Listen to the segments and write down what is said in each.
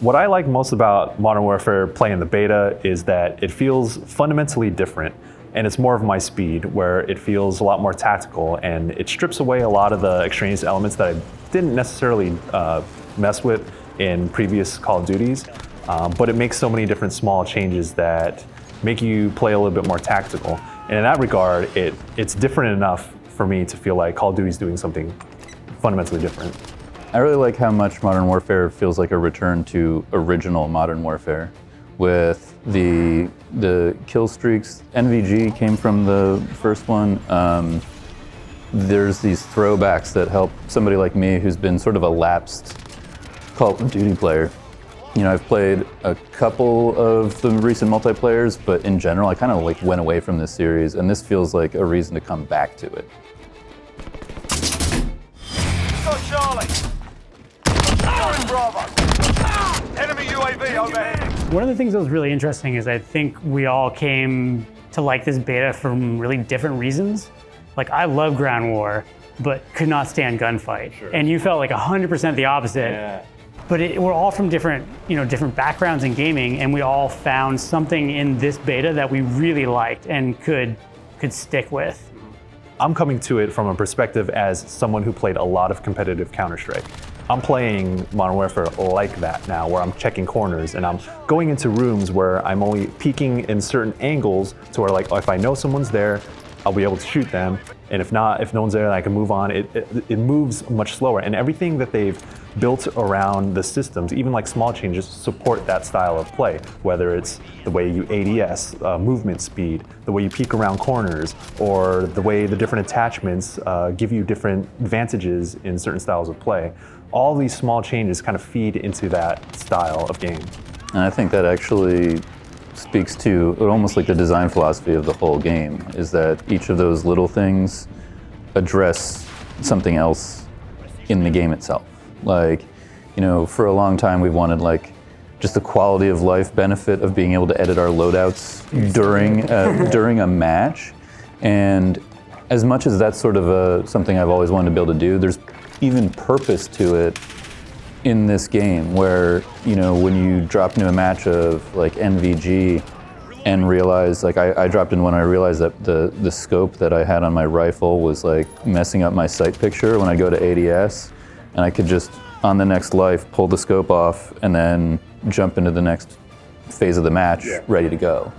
What I like most about Modern Warfare playing the beta is that it feels fundamentally different, and it's more of my speed, where it feels a lot more tactical, and it strips away a lot of the extraneous elements that I didn't necessarily mess with in previous Call of Duties, but it makes so many different small changes that make you play a little bit more tactical. And in that regard, it's different enough for me to feel like Call of Duty is doing something fundamentally different. I really like how much Modern Warfare feels like a return to original Modern Warfare. With the kill streaks, NVG came from the first one. There's these throwbacks that help somebody like me who's been sort of a lapsed Call of Duty player. You know, I've played a couple of the recent multiplayers, but in general, I kind of like went away from this series, and this feels like a reason to come back to it. Got Charlie. Bravo. Enemy UAV overhead. One of the things that was really interesting is I think we all came to like this beta for really different reasons. Like, I love ground war, but could not stand gunfight. Sure. And you felt like 100% the opposite. Yeah. But we're all from different backgrounds in gaming, and we all found something in this beta that we really liked and could stick with. I'm coming to it from a perspective as someone who played a lot of competitive Counter-Strike. I'm playing Modern Warfare like that now, where I'm checking corners and I'm going into rooms where I'm only peeking in certain angles to where, like, if I know someone's there, I'll be able to shoot them. And if not, if no one's there, then I can move on. It moves much slower. And everything that they've built around the systems, even like small changes, support that style of play. Whether it's the way you ADS, movement speed, the way you peek around corners, or the way the different attachments give you different advantages in certain styles of play. All these small changes kind of feed into that style of game. And I think that actually speaks to almost like the design philosophy of the whole game, is that each of those little things address something else in the game itself. Like, you know, for a long time we've wanted like just the quality of life benefit of being able to edit our loadouts during a match. And as much as that's sort of something I've always wanted to be able to do, there's even purpose to it in this game, where, you know, when you drop into a match of like NVG and realize, like I dropped in when I realized that the scope that I had on my rifle was like messing up my sight picture when I go to ADS, and I could just on the next life pull the scope off and then jump into the next phase of the match, ready to go.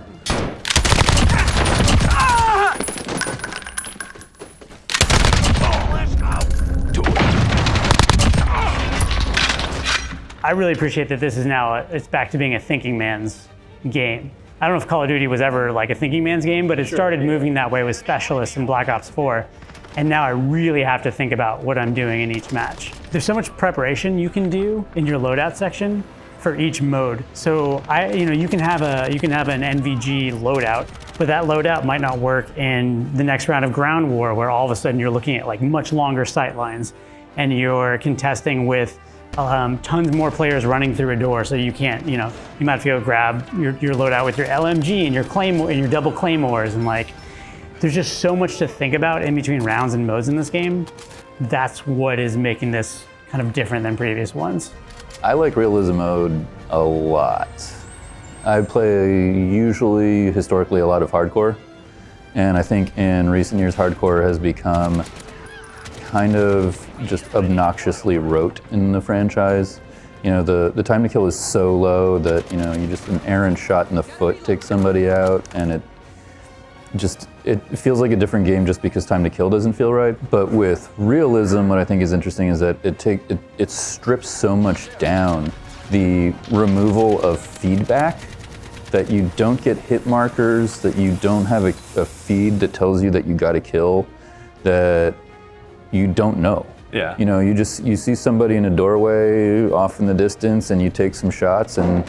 I really appreciate that this is now, it's back to being a thinking man's game. I don't know if Call of Duty was ever like a thinking man's game, but it started moving that way with Specialists in Black Ops 4. And now I really have to think about what I'm doing in each match. There's so much preparation you can do in your loadout section for each mode. So you can have an NVG loadout, but that loadout might not work in the next round of ground war, where all of a sudden you're looking at like much longer sight lines and you're contesting with tons more players running through a door, so you can't, you might have to go grab your loadout with your LMG and your claymore and your double claymores, and like, there's just so much to think about in between rounds and modes in this game. That's what is making this kind of different than previous ones. I like Realism mode a lot. I play usually, historically, a lot of hardcore, and I think in recent years hardcore has become kind of just obnoxiously rote in the franchise. You know, the time to kill is so low that, you know, you just an errant shot in the foot takes somebody out, and it feels like a different game just because time to kill doesn't feel right. But with Realism, what I think is interesting is that it strips so much down the removal of feedback, that you don't get hit markers, that you don't have a feed that tells you that you got to kill, that you don't know. Yeah. You know, you see somebody in a doorway off in the distance and you take some shots and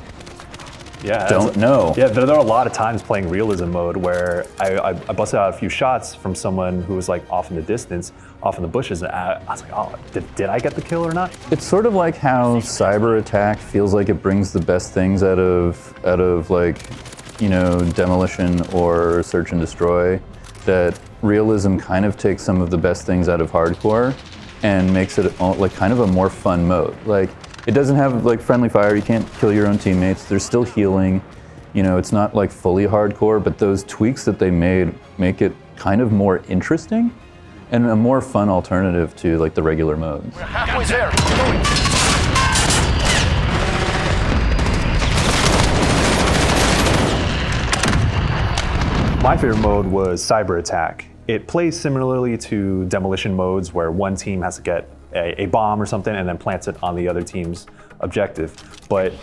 don't know. Yeah, there are a lot of times playing Realism mode where I busted out a few shots from someone who was like off in the distance, off in the bushes, and I was like, oh, did I get the kill or not? It's sort of like how Cyberattack feels like it brings the best things out of like, you know, demolition or search and destroy, that Realism kind of takes some of the best things out of hardcore and makes it like kind of a more fun mode. Like, It doesn't have like friendly fire. You can't kill your own teammates. There's still healing. You know, it's not like fully hardcore, but those tweaks that they made make it kind of more interesting and a more fun alternative to like the regular modes. We're halfway there. Keep going. My favorite mode was Cyberattack. It plays similarly to demolition modes where one team has to get a bomb or something and then plants it on the other team's objective. But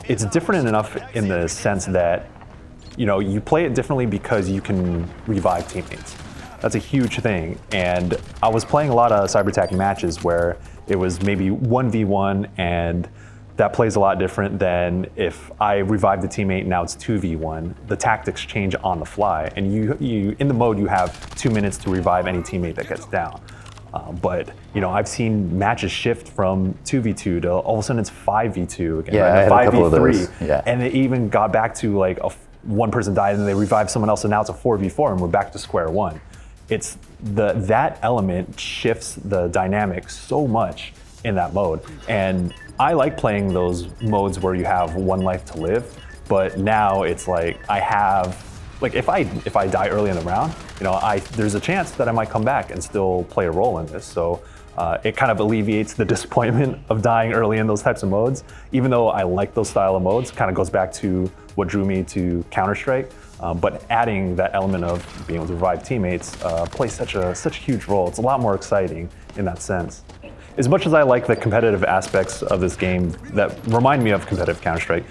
it's different enough in the sense that, you know, you play it differently because you can revive teammates. That's a huge thing. And I was playing a lot of Cyberattack matches where it was maybe 1v1, and that plays a lot different than if I revive the teammate and now it's 2v1. The tactics change on the fly, and you in the mode you have 2 minutes to revive any teammate that gets down. But you know, I've seen matches shift from 2v2 to all of a sudden it's 5v2 again, Yeah, right? I had a couple of 5v3, those. Yeah. and it even got back to like one person died and they revived someone else, and now it's a 4v4 and we're back to square one. It's that element shifts the dynamic so much in that mode, and I like playing those modes where you have one life to live, but now it's like I have, like if I die early in the round, you know, there's a chance that I might come back and still play a role in this. So it kind of alleviates the disappointment of dying early in those types of modes. Even though I like those style of modes, kind of goes back to what drew me to Counter-Strike. But adding that element of being able to revive teammates plays such a huge role. It's a lot more exciting in that sense. As much as I like the competitive aspects of this game that remind me of competitive Counter-Strike,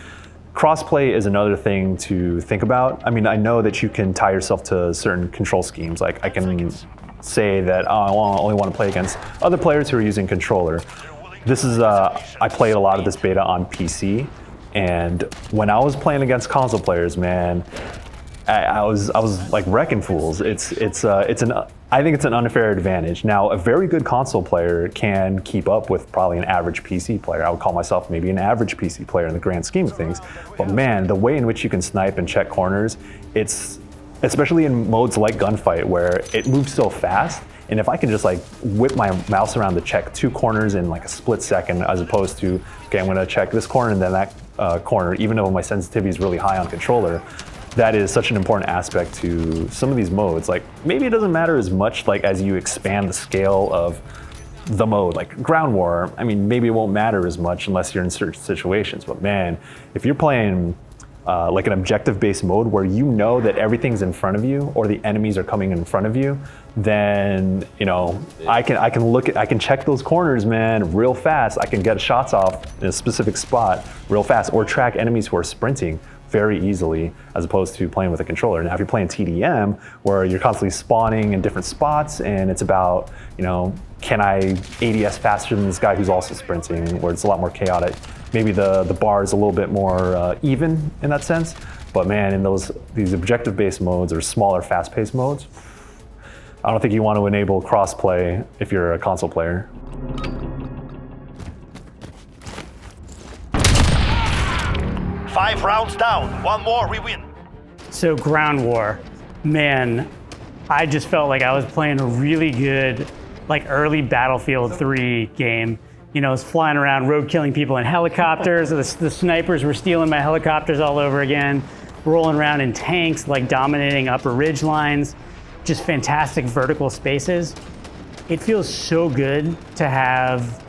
crossplay is another thing to think about. I mean, I know that you can tie yourself to certain control schemes. Like I can say that I only want to play against other players who are using controller. This is, I played a lot of this beta on PC, and when I was playing against console players, man, I was like wrecking fools. I think it's an unfair advantage. Now, a very good console player can keep up with probably an average PC player. I would call myself maybe an average PC player in the grand scheme of things. But man, the way in which you can snipe and check corners, it's, especially in modes like Gunfight where it moves so fast, and if I can just like whip my mouse around to check 2 corners in like a split second, as opposed to, okay, I'm gonna check this corner and then that corner, even though my sensitivity is really high on controller, that is such an important aspect to some of these modes. Like maybe it doesn't matter as much like as you expand the scale of the mode, like Ground War. I mean, maybe it won't matter as much unless you're in certain situations, but man, if you're playing like an objective-based mode where you know that everything's in front of you or the enemies are coming in front of you, then you know I can check those corners, man, real fast. I can get shots off in a specific spot real fast, or track enemies who are sprinting very easily, as opposed to playing with a controller. Now, if you're playing TDM, where you're constantly spawning in different spots, and it's about, you know, can I ADS faster than this guy who's also sprinting, where it's a lot more chaotic. Maybe the bar is a little bit more even in that sense. But man, in these objective-based modes or smaller, fast-paced modes, I don't think you want to enable crossplay if you're a console player. Five rounds down. One more, we win. So Ground War, man, I just felt like I was playing a really good, like early Battlefield 3 game. You know, I was flying around, road killing people in helicopters. The snipers were stealing my helicopters all over again, rolling around in tanks, like dominating upper ridge lines, just fantastic vertical spaces. It feels so good to have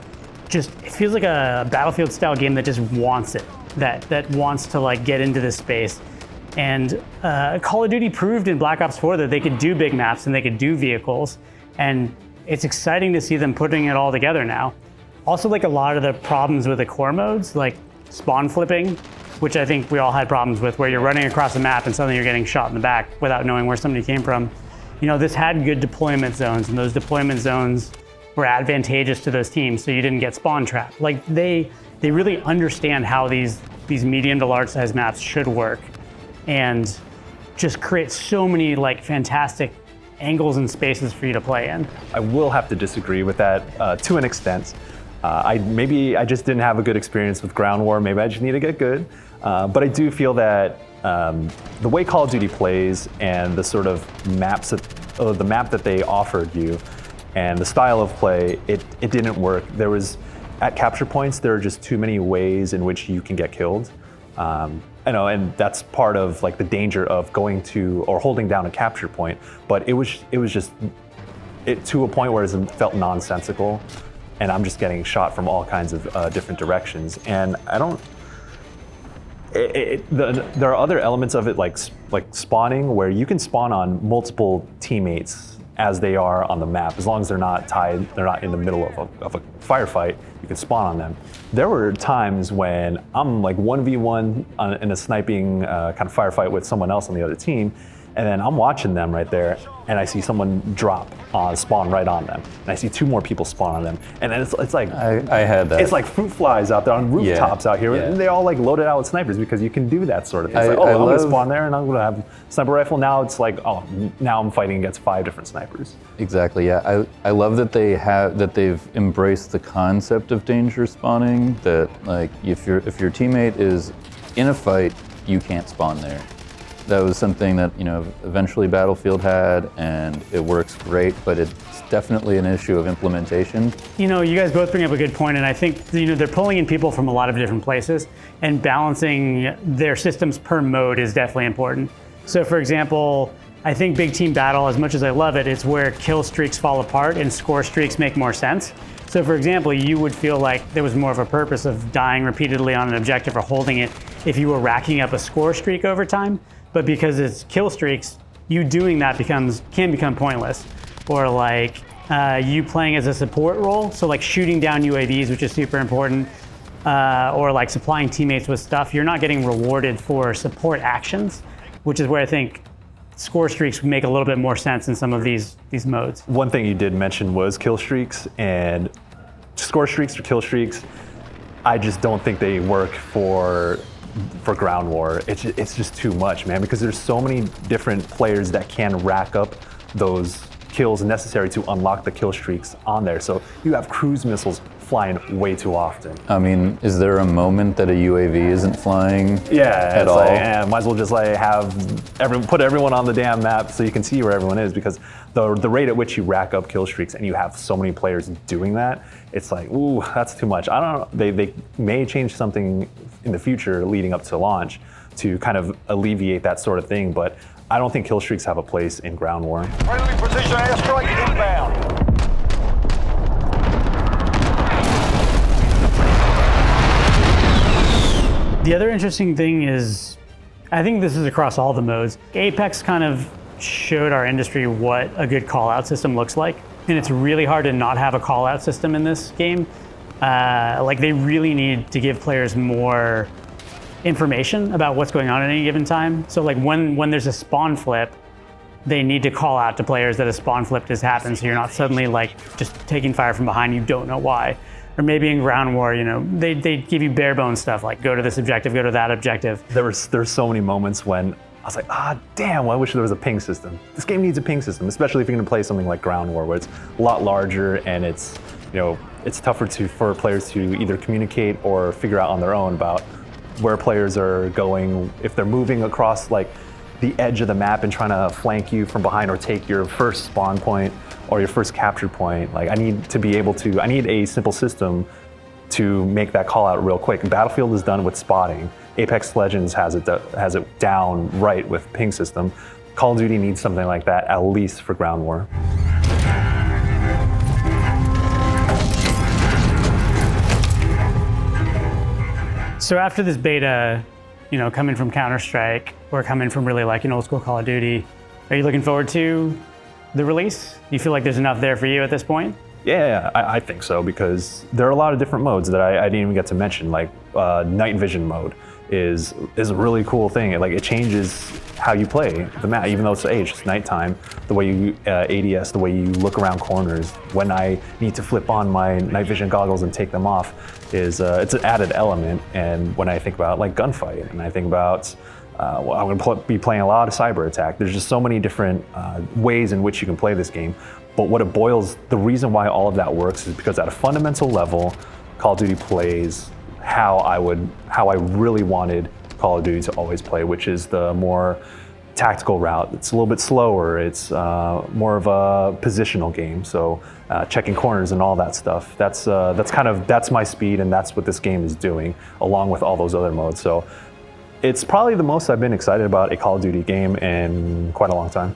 it feels like a Battlefield style game that just wants it. That wants to like get into this space. And Call of Duty proved in Black Ops 4 that they could do big maps and they could do vehicles. And it's exciting to see them putting it all together now. Also, like a lot of the problems with the core modes, like spawn flipping, which I think we all had problems with, where you're running across the map and suddenly you're getting shot in the back without knowing where somebody came from. You know, this had good deployment zones, and those deployment zones were advantageous to those teams, so you didn't get spawn trapped. Like they really understand how these medium to large size maps should work, and just create so many like fantastic angles and spaces for you to play in. I will have to disagree with that to an extent. Maybe I just didn't have a good experience with Ground War. Maybe I just need to get good. But I do feel that the way Call of Duty plays and the sort of the map that they offered you and the style of play, it didn't work. at capture points, there are just too many ways in which you can get killed. I know, and that's part of like the danger of going to or holding down a capture point. But it was just to a point where it felt nonsensical, and I'm just getting shot from all kinds of different directions. And I don't. There are other elements of it, like spawning, where you can spawn on multiple teammates as they are on the map, as long as they're not tied, they're not in the middle of a firefight, you can spawn on them. There were times when I'm like 1v1 in a sniping kind of firefight with someone else on the other team, and then I'm watching them right there, and I see someone spawn right on them, and I see 2 more people spawn on them, and then it's like I had that. It's like fruit flies out there on rooftops out here, and they all like loaded out with snipers because you can do that sort of thing. It's like, I'm gonna spawn there, and I'm gonna have a sniper rifle. Now it's like, now I'm fighting against 5 different snipers. Exactly. Yeah, I love that they've embraced the concept of danger spawning. That like if your teammate is in a fight, you can't spawn there. That was something that, eventually Battlefield had, and it works great, but it's definitely an issue of implementation. You guys both bring up a good point, and I think, they're pulling in people from a lot of different places, and balancing their systems per mode is definitely important. So for example, I think Big Team Battle, as much as I love it, it's where kill streaks fall apart and score streaks make more sense. So for example, you would feel like there was more of a purpose of dying repeatedly on an objective or holding it if you were racking up a score streak over time. But because it's kill streaks, you doing that can become pointless. Or like you playing as a support role, so like shooting down UAVs, which is super important, or like supplying teammates with stuff, you're not getting rewarded for support actions, which is where I think score streaks make a little bit more sense in some of these modes. One thing you did mention was kill streaks, and score streaks or kill streaks, I just don't think they work for ground war. It's just too much, man, because there's so many different players that can rack up those kills necessary to unlock the kill streaks on there. So you have cruise missiles flying way too often. I mean, is there a moment that a UAV isn't flying at all? Like, might as well just like put everyone on the damn map so you can see where everyone is, because the rate at which you rack up kill streaks and you have so many players doing that, it's like, ooh, that's too much. I don't know, they may change something in the future leading up to launch to kind of alleviate that sort of thing, but I don't think kill streaks have a place in ground war. Friendly precision airstrike inbound. The other interesting thing is, I think this is across all the modes, Apex kind of showed our industry what a good call-out system looks like. And it's really hard to not have a call-out system in this game. Like they really need to give players more information about what's going on at any given time. So like when there's a spawn flip, they need to call out to players that a spawn flip has happened, so you're not suddenly like just taking fire from behind, you don't know why. Or maybe in ground war, they give you bare bones stuff like go to this objective, go to that objective. There's so many moments when I was like, damn, well, I wish there was a ping system. This game needs a ping system, especially if you're gonna play something like ground war, where it's a lot larger and it's tougher for players to either communicate or figure out on their own about where players are going, if they're moving across like the edge of the map and trying to flank you from behind or take your first spawn point or your first capture point. Like I need a simple system to make that call out real quick. And Battlefield is done with spotting. Apex Legends has it down right with ping system. Call of Duty needs something like that, at least for ground war. So after this beta, coming from Counter-Strike or coming from really like an old school Call of Duty, are you looking forward to the release? Do you feel like there's enough there for you at this point? Yeah, I think so, because there are a lot of different modes that I didn't even get to mention. Like night vision mode is a really cool thing. It changes how you play the map, even though it's it's nighttime. The way you ADS, the way you look around corners. When I need to flip on my night vision goggles and take them off, it's an added element. And when I think about like gunfight, and I think about I'm going to be playing a lot of Cyberattack. There's just so many different ways in which you can play this game. But the reason why all of that works is because at a fundamental level, Call of Duty plays how I really wanted Call of Duty to always play, which is the more tactical route. It's a little bit slower. It's more of a positional game. So checking corners and all that stuff. That's my speed, and that's what this game is doing, along with all those other modes. So it's probably the most I've been excited about a Call of Duty game in quite a long time.